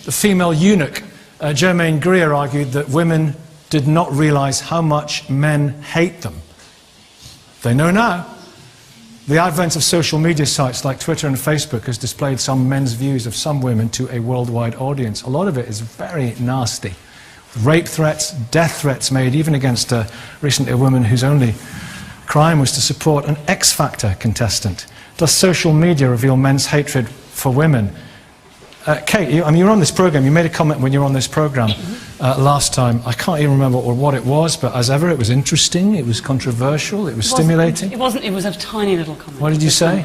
the female eunuch, Germaine Greer, argued that women did not realise how much men hate them. They know now. The advent of social media sites like Twitter and Facebook has displayed some men's views of some women to a worldwide audience. A lot of it is very nasty. Rape threats, death threats made even against recently a woman whose only crime was to support an X Factor contestant. Does social media reveal men's hatred for women? Kate, you were on this programme, you made a comment when you were on this programme last time. I can't even remember what it was, but as ever it was interesting, it was controversial, it was stimulating. It was a tiny little comment. What did you say?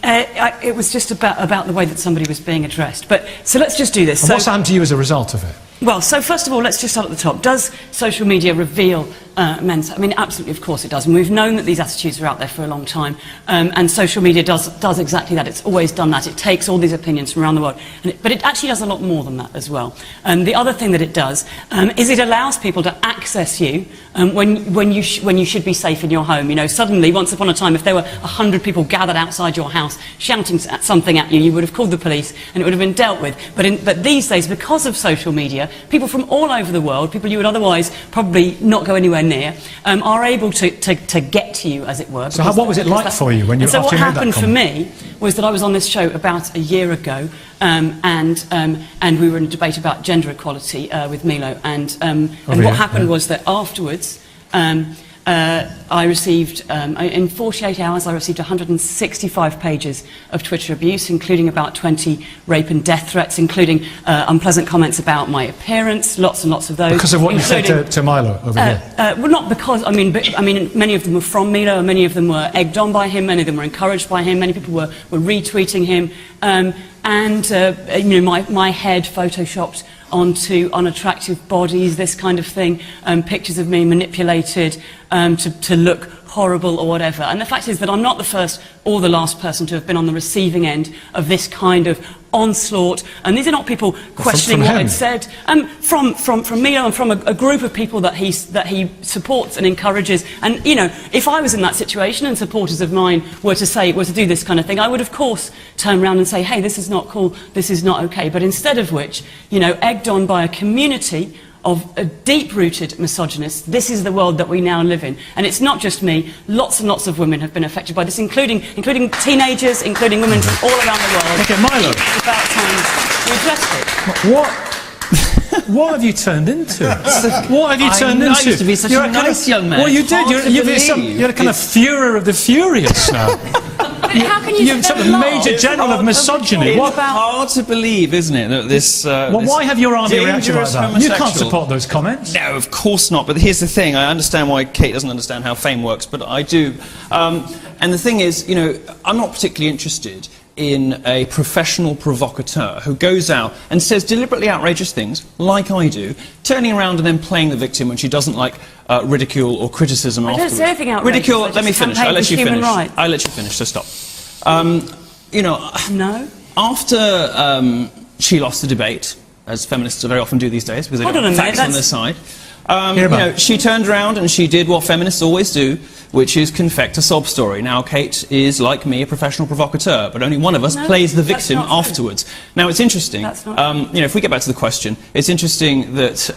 It was just about the way that somebody was being addressed. So let's just do this. And what's happened to you as a result of it? Well, so first of all, let's just start at the top. Does social media reveal men's... I mean, absolutely, of course it does. And we've known that these attitudes are out there for a long time. And social media does exactly that. It's always done that. It takes all these opinions from around the world. But it actually does a lot more than that as well. The other thing that it does is it allows people to access you when you should be safe in your home. You know, suddenly, once upon a time, if there were 100 people gathered outside your house shouting something at you, you would have called the police and it would have been dealt with. But these days, because of social media, people from all over the world, people you would otherwise probably not go anywhere near, are able to get to you, as it were. So what was it like for you when you so after what you made that happened for comment? me was that I was on this show about a year ago, and we were in a debate about gender equality with Milo, and what happened was that afterwards I received, in 48 hours, I received 165 pages of Twitter abuse, including about 20 rape and death threats, including unpleasant comments about my appearance, lots and lots of those. Because of what you said to Milo over here? Well, not because, I mean, many of them were from Milo, and many of them were egged on by him, many of them were encouraged by him, many people were retweeting him, you know, my head photoshopped onto unattractive bodies, this kind of thing, pictures of me manipulated to look horrible or whatever. And the fact is that I'm not the first or the last person to have been on the receiving end of this kind of onslaught. And these are not people questioning what I'd said. From Milo and from a group of people that he supports and encourages. And, you know, if I was in that situation and supporters of mine were to do this kind of thing, I would, of course, turn around and say, hey, this is not cool, this is not okay. But instead of which, you know, egged on by a community of deep-rooted misogynists, this is the world that we now live in. And it's not just me, lots and lots of women have been affected by this, including teenagers, including women from all around the world. Okay, Milo. It's about time we addressed it. What have you turned into? What have you turned into? I used to be such a nice young man. Well, you did. You're a kind of Führer of the Furious now. How can you You're the Major General of misogyny. It's hard to believe, isn't it, that this... well, why have your army reacted like that? You can't support those comments. No, of course not. But here's the thing. I understand why Kate doesn't understand how fame works, but I do. And the thing is, you know, I'm not particularly interested in a professional provocateur who goes out and says deliberately outrageous things, like I do, turning around and then playing the victim when she doesn't like ridicule or criticism afterwards. I don't say anything outrageous. Ridicule, let me finish. I'll let you finish. Right. I'll let you finish, so stop. You know, no. After she lost the debate, as feminists very often do these days, because they've got facts on their side, you know, she turned around and she did what feminists always do, which is confect a sob story. Now, Kate is, like me, a professional provocateur, but only one of us plays the victim afterwards. Now, it's interesting, you know, if we get back to the question, it's interesting that,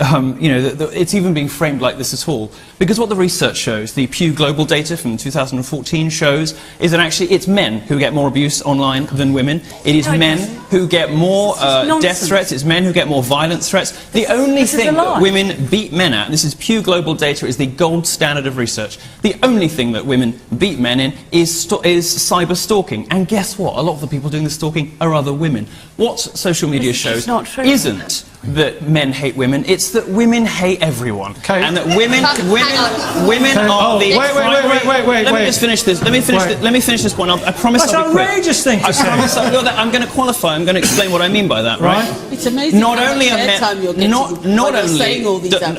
you know, that it's even being framed like this at all, because what the research shows, the Pew Global data from 2014 shows, is that actually it's men who get more abuse online than women. It is men who get more death threats, it's men who get more violent threats. The only thing that women beat men at, and this is Pew Global data, is the gold standard of research. The only thing that women beat men in is cyber stalking. And guess what? A lot of the people doing the stalking are other women. What social media shows isn't that men hate women, it's that women hate everyone. Okay. And that women are the... Wait. Let me just finish this. Let me finish this point. I promise I'll be quick. That's an outrageous thing to say. I'm going to qualify. I'm going to explain what I mean by that, right? It's amazing not only are men... Not only...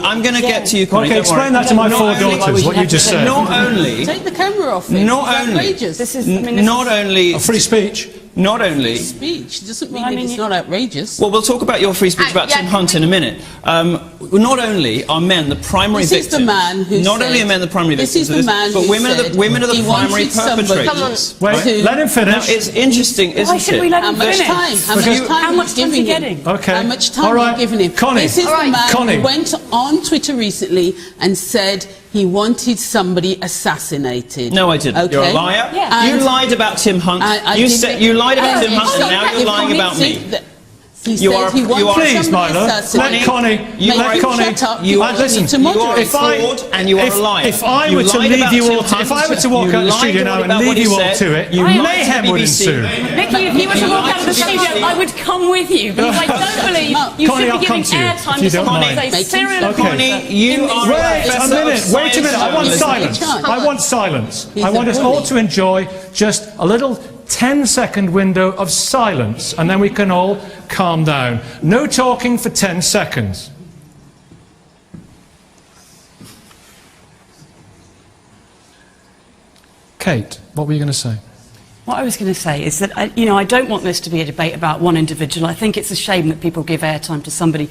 I'm going to get to you, Connie. Okay, explain that to my four daughters, what you just said. Not only... Take the camera off me. Not only... This is... Not only... Free speech. not only... Speech doesn't mean it's not outrageous. Well, we'll talk about your free speech about Tim Hunt in a minute. Not only are men the primary victims... This is the man who Not only are men the primary victims of this, but women are the primary perpetrators. Wait, let him finish. Now, it's interesting, isn't it? Why should we let him finish? How much time are you giving him? Okay. How much time are you giving him? Connie. This is the man who went on Twitter recently and said he wanted somebody assassinated. No, I didn't. Okay. You're a liar. Yeah. You lied about Tim Hunt. You lied about Tim Hunt, and now you're lying about me. He said he wanted Please, Milo, let Connie. Shut up. Listen, if I were to leave you all, if I were to walk out of the studio now and leave you all to it, mayhem would ensue. Nicky, if you were to walk out of the studio, I would come with you, because I don't believe you should be giving airtime to someone who's a serial Connie, you are Wait a minute. I want silence. I want silence. I want us all to enjoy just a little 10-second window of silence, and then we can all calm down. No talking for 10 seconds. Kate, what were you going to say? What I was going to say is that, I don't want this to be a debate about one individual. I think it's a shame that people give airtime to somebody,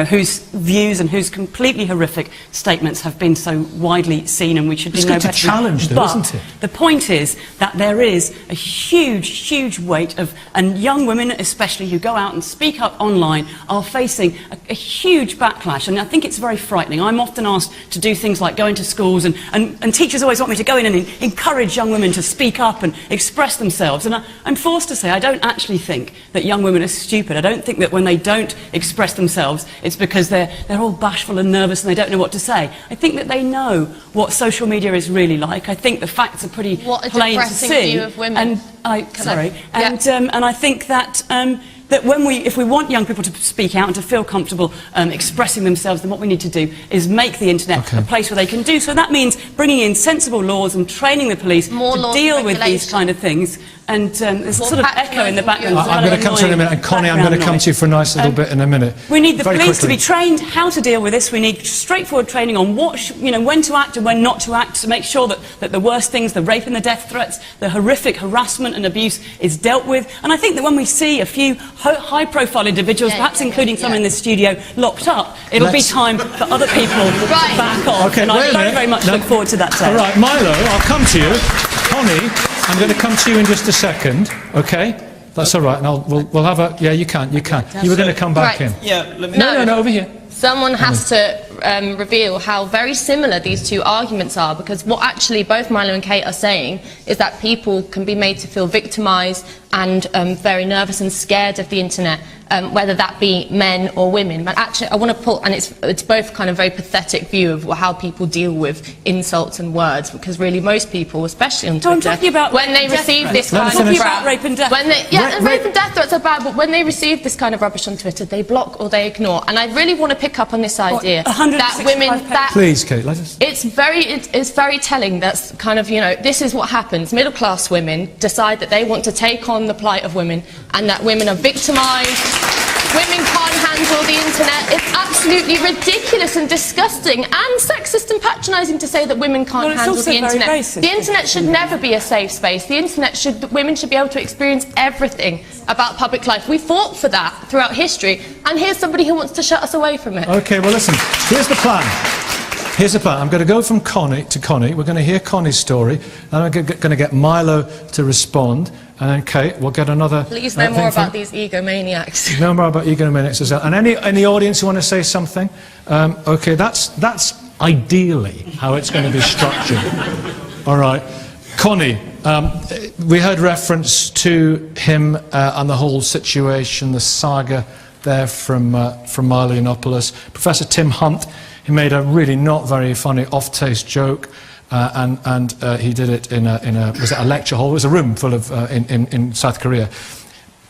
whose views and whose completely horrific statements have been so widely seen, and we should do no better. It's good to challenge them, isn't it? The point is that there is a huge, huge weight of, and young women especially who go out and speak up online are facing a huge backlash, and I think it's very frightening. I'm often asked to do things like go into schools, and teachers always want me to go in and encourage young women to speak up and express themselves, and I'm forced to say I don't actually think that young women are stupid. I don't think that when they don't express themselves it's because they're all bashful and nervous and they don't know what to say. I think that they know what social media is really like. I think the facts are pretty plain to see. View of women. And I think that that if we want young people to speak out and to feel comfortable expressing themselves, then what we need to do is make the internet a place where they can do so. That means bringing in sensible laws and training the police to deal with these kind of things. And there's a sort of echo in the background. I'm going to come to you in a minute, and Connie, I'm going to come to you for a nice little bit in a minute. We need the police to be trained how to deal with this. We need straightforward training on when to act and when not to act, to make sure that the worst things, the rape and the death threats, the horrific harassment and abuse is dealt with. And I think that when we see a few high-profile individuals, perhaps including someone in this studio, locked up, it'll be time for other people to back off. Okay, and I very much look forward to that day. All right, Milo, I'll come to you. Connie, I'm going to come to you in just a second, okay? That's all right, and we'll have a... Yeah, you can. You were going to come back in. Yeah, let me... No, over here. Someone has to reveal how very similar these two arguments are, because what actually both Milo and Kate are saying is that people can be made to feel victimised and very nervous and scared of the internet, whether that be men or women. But actually, I want to put, and it's both kind of very pathetic view of how people deal with insults and words, because really most people, especially on Twitter, when they receive this kind of rape and death rape and death threats are bad, but when they receive this kind of rubbish on Twitter, they block or they ignore. And I really want to pick up on this idea that women, please, Kate, let us... It's very telling. That's kind of, this is what happens. Middle-class women decide that they want to take on the plight of women, and that women are victimised. Women can't handle the internet. It's absolutely ridiculous and disgusting and sexist and patronising to say that women can't handle the internet. The internet should never be a safe space. The internet women should be able to experience everything about public life. We fought for that throughout history, and here's somebody who wants to shut us away from it. Okay, well listen, here's the plan. I'm going to go from Connie to Connie. We're going to hear Connie's story, and I'm going to get Milo to respond, and then Kate, we'll get another... Please know more about these egomaniacs. Know more about egomaniacs as well. And any in the audience who want to say something? Okay, that's ideally how it's going to be structured. All right. Connie, we heard reference to him and the whole situation, the saga there from Milo Yiannopoulos. Professor Tim Hunt, he made a really not very funny off-taste joke, and he did it in a lecture hall. It was a room full of in South Korea.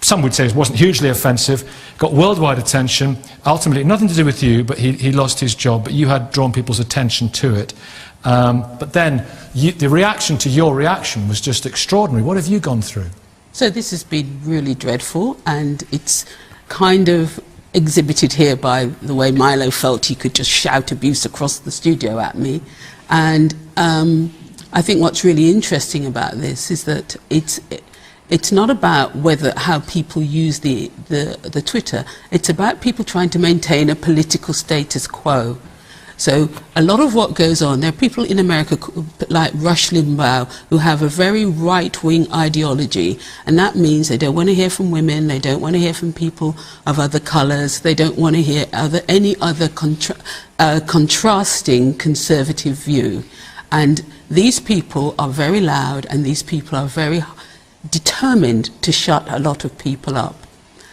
Some would say it wasn't hugely offensive, got worldwide attention. Ultimately, nothing to do with you, but he lost his job. But you had drawn people's attention to it. But then the reaction to your reaction was just extraordinary. What have you gone through? So this has been really dreadful, and it's kind of exhibited here by the way Milo felt he could just shout abuse across the studio at me. And I think what's really interesting about this is that it's not about how people use the Twitter. It's about people trying to maintain a political status quo. So a lot of what goes on, there are people in America like Rush Limbaugh who have a very right-wing ideology, and that means they don't want to hear from women, they don't want to hear from people of other colours, they don't want to hear any other contrasting conservative view. And these people are very loud, and these people are very determined to shut a lot of people up.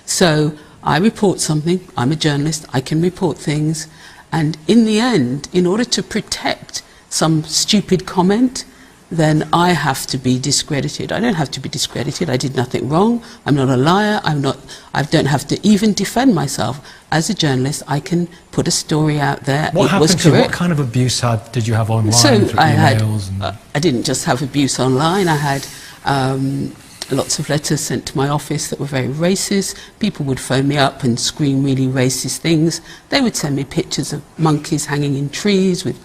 So I report something, I'm a journalist, I can report things, and in the end, in order to protect some stupid comment, then I have to be discredited. I don't have to be discredited. I did nothing wrong. I'm not a liar. I don't have to even defend myself. As a journalist, I can put a story out there. What happened to you? What kind of abuse did you have online? So through emails I didn't just have abuse online. I had lots of letters sent to my office that were very racist. People would phone me up and scream really racist things. They would send me pictures of monkeys hanging in trees with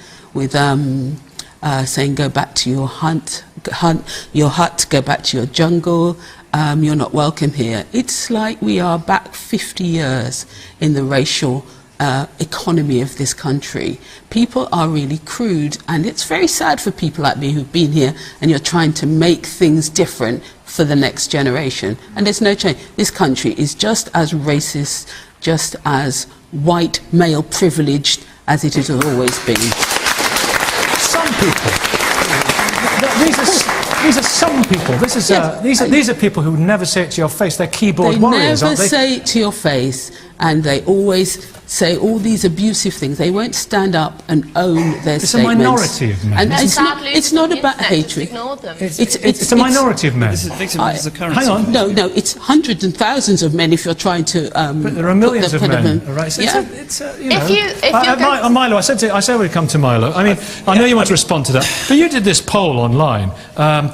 saying, go back to your hut, go back to your jungle, you're not welcome here. It's like we are back 50 years in the racial economy of this country. People are really crude, and it's very sad for people like me who've been here and you're trying to make things different for the next generation. And there's no change. This country is just as racist, just as white, male privileged as it has always been. Some people. These are some people. These are people who never say it to your face. They're keyboard warriors, aren't they? They never say it to your face, and they always say all these abusive things. They won't stand up and own their statements. It's a minority of men. And it's not about hatred. It's a minority of men. This is victimized as a currency. Hang on. No, it's hundreds and thousands of men if you're trying to... but there are millions of men, right? So yeah. Milo, I said we'd come to Milo. I mean, I know you want to respond to that, but you did this poll online.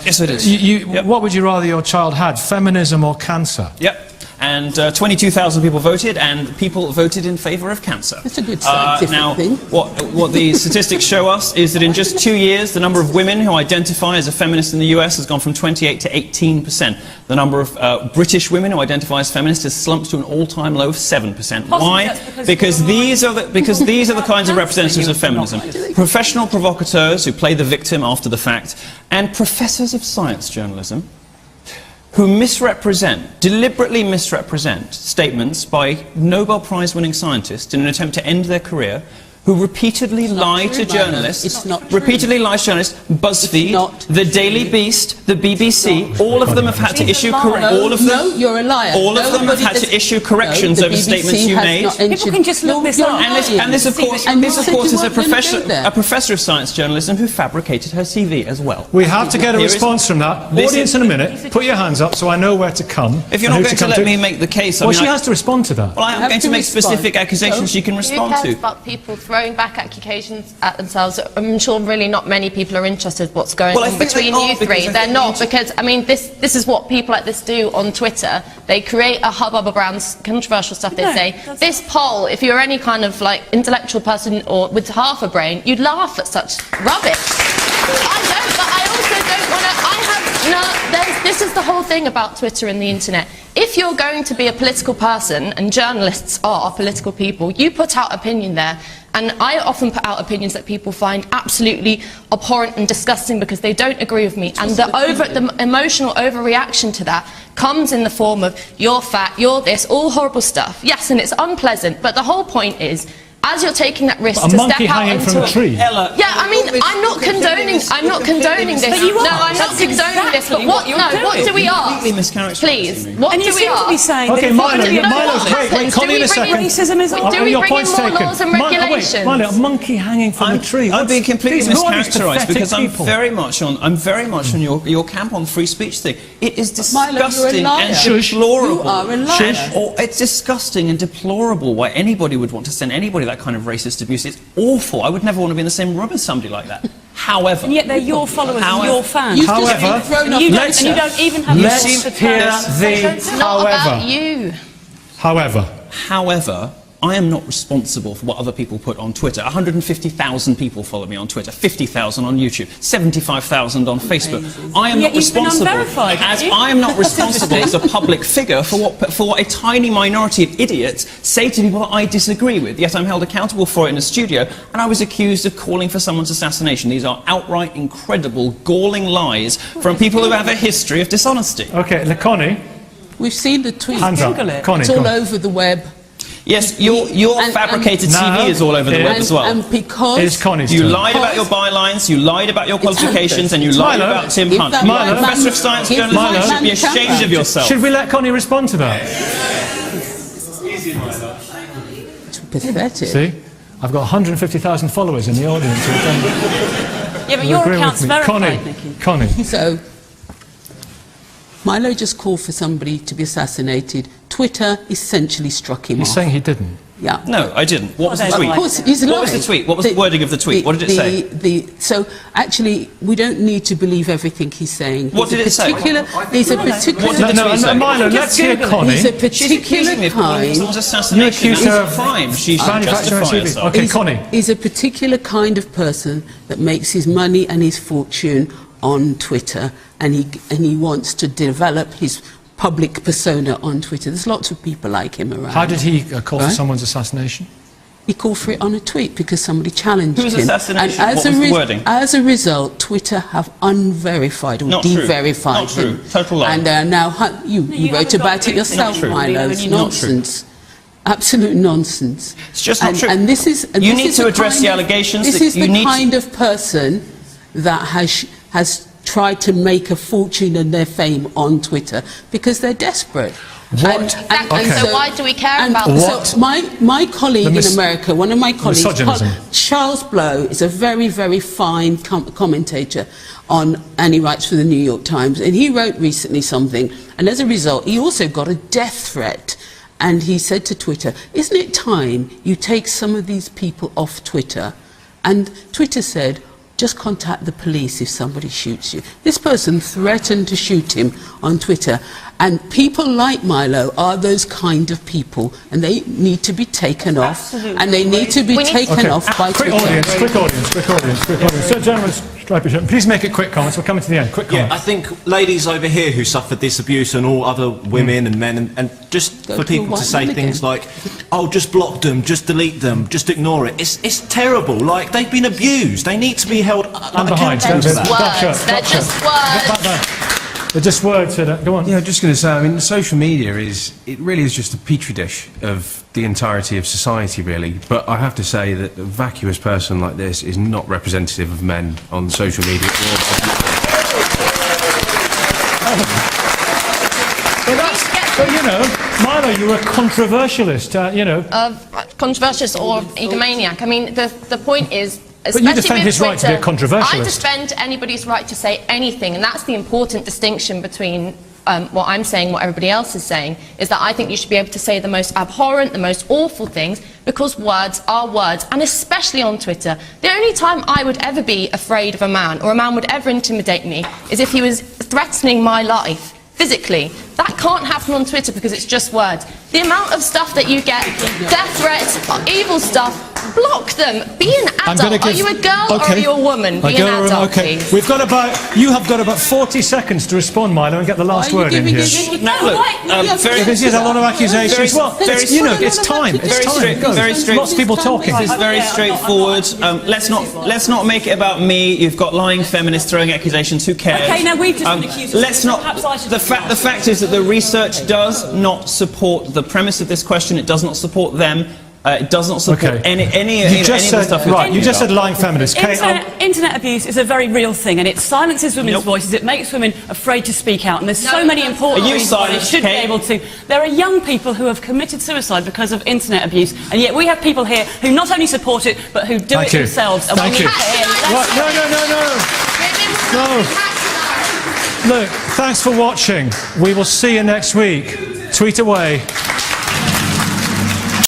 Yes, I did. Yep. What would you rather your child had, feminism or cancer? Yep. And 22,000 people voted, and people voted in favour of cancer. It's a good scientific thing. What the statistics show us is that in just 2 years, the number of women who identify as a feminist in the US has gone from 28 to 18%. The number of British women who identify as feminists has slumped to an all-time low of 7%. Why? Because these are the kinds of representatives of feminism. Professional provocateurs who play the victim after the fact, and professors of science journalism who deliberately misrepresent statements by Nobel Prize-winning scientists in an attempt to end their career, who repeatedly lie to journalists, BuzzFeed, The Daily Beast, the BBC, all of them have had to issue you're a liar. All of them have had to issue corrections over statements you made. People can just look this up. And this, of course, is a professor of science journalism who fabricated her CV as well. We have to get a response from that. Audience in a minute, put your hands up so I know where to come. If you're not going to let me make the case... Well, she has to respond to that. Well, I'm going to make specific accusations she can respond to. About people throwing back accusations at themselves. I'm sure really not many people are interested in what's going on between you three. They're not, because, I mean, this is what people like this do on Twitter. They create a hubbub around controversial stuff. They say, this poll, if you're any kind of, like, intellectual person or with half a brain, you'd laugh at such rubbish. I don't, but I also don't want to... this is the whole thing about Twitter and the internet. If you're going to be a political person, and journalists are political people, you put out opinion there. And I often put out opinions that people find absolutely abhorrent and disgusting because they don't agree with me. And the emotional overreaction to that comes in the form of, you're fat, you're this, all horrible stuff. Yes, and it's unpleasant, but the whole point is, as you're taking that risk to step out into... A monkey hanging from a tree. Ella, yeah, I mean, I'm not condoning this. I'm not condoning this, but what do we ask? Please, what do we ask? Okay, Milo, wait, Connie in a second. Do we bring in more laws and regulations? Milo, a monkey hanging from a tree. I'm being completely mischaracterised because I'm very much on your camp on free speech thing. It is disgusting and deplorable. You are a liar. It's disgusting and deplorable why anybody would want to send anybody that kind of racist abuse. It's awful. I would never want to be in the same room as somebody like that. However... And yet they're your followers and your fans. You don't even have... Let's hear the It's not about you. However, I am not responsible for what other people put on Twitter. 150,000 people follow me on Twitter, 50,000 on YouTube, 75,000 on Facebook. I am not responsible as a public figure for what a tiny minority of idiots say to people that I disagree with. Yet I'm held accountable for it in a studio, and I was accused of calling for someone's assassination. These are outright, incredible, galling lies from people who have a history of dishonesty. Okay, Connie. We've seen the tweet. Hands up. Connie, it's all over the web. Yes, your fabricated TV is all over the web as well. And because you lied about your bylines, you lied about your qualifications, and you lied about Tim Hunt. Milo, Professor of Science Journalism, you should be ashamed of yourself. Should we let Connie respond to that? Easy, Milo. It's pathetic. See? I've got 150,000 followers in the audience. Yeah, but your account's verified, Nikki. Connie. So, Milo just called for somebody to be assassinated. Twitter essentially struck him off. He's saying he didn't. Yeah. No, I didn't. What was the tweet? Of course, he's lying. What was the tweet? What was the wording of the tweet? What did it say? So, actually, we don't need to believe everything he's saying. What did it say? He's a particular... What did the tweet say? Milo, let's hear Connie. He's a particular kind... You accuse her of crime. She should justify herself. Okay, Connie. He's a particular kind of person that makes his money and his fortune on Twitter, and he wants to develop his public persona on Twitter. There's lots of people like him around. How did he call for someone's assassination? He called for it on a tweet because somebody challenged him. Whose assassination? And what was the wording? As a result, Twitter have unverified or de-verified him. Not true. Total lie. And now you wrote about it yourself, Milo. It's nonsense. Absolute nonsense. It's just not true. And this is you need to address the allegations. This is the kind of person that has tried to make a fortune and their fame on Twitter because they're desperate. What? So why do we care about what? So my colleague in America, one of my colleagues, Charles Blow, is a very, very fine commentator and he writes for the New York Times, and he wrote recently something, and as a result he also got a death threat, and he said to Twitter, isn't it time you take some of these people off Twitter? And Twitter said, just contact the police if somebody shoots you. This person threatened to shoot him on Twitter. And people like Milo are those kind of people, and they need to be taken off. Absolutely. And they need to be taken off by Twitter. Quick audience. So, gentlemen, please make it quick comments. We're coming to the end. Quick comments. Yeah, I think ladies over here who suffered this abuse, and all other women and men, and just for people to say things like, oh, just block them, just delete them, just ignore it. It's terrible. Like, they've been abused. They need to be held accountable for that. They're just words. They're just words. Go on. Yeah, just going to say, I mean, social media it really is just a petri dish of the entirety of society, really. But I have to say that a vacuous person like this is not representative of men on social media. But you know, Milo, you're a controversialist, you know. Controversialist or egomaniac. I mean, the point is... But you defend his right to be a controversialist. I defend anybody's right to say anything, and that's the important distinction between what I'm saying, what everybody else is saying, is that I think you should be able to say the most abhorrent, the most awful things, because words are words, and especially on Twitter. The only time I would ever be afraid of a man, or a man would ever intimidate me, is if he was threatening my life physically. That can't happen on Twitter because it's just words. The amount of stuff that you get, death threats, evil stuff, block them. Be an adult. Are you a girl or are you a woman? Be an adult, please. You have got about 40 seconds to respond, Milo, and get the last word in here. This is a lot of accusations. You know, it's time. Very straightforward. Lots of people talking. This is very straightforward. Let's not make it about me. You've got lying feminists throwing accusations. Who cares? Okay, now we've just been accused. Let's not. The fact is that the research does not support the premise of this question. It does not support them. It does not support any of the stuff. You just said lying feminists. Internet abuse is a very real thing, and it silences women's voices. It makes women afraid to speak out, and there's so many important reasons why they should be able to. There are young people who have committed suicide because of internet abuse, and yet we have people here who not only support it but who do it themselves. And Thank you. No. Look, thanks for watching. We will see you next week. Tweet away.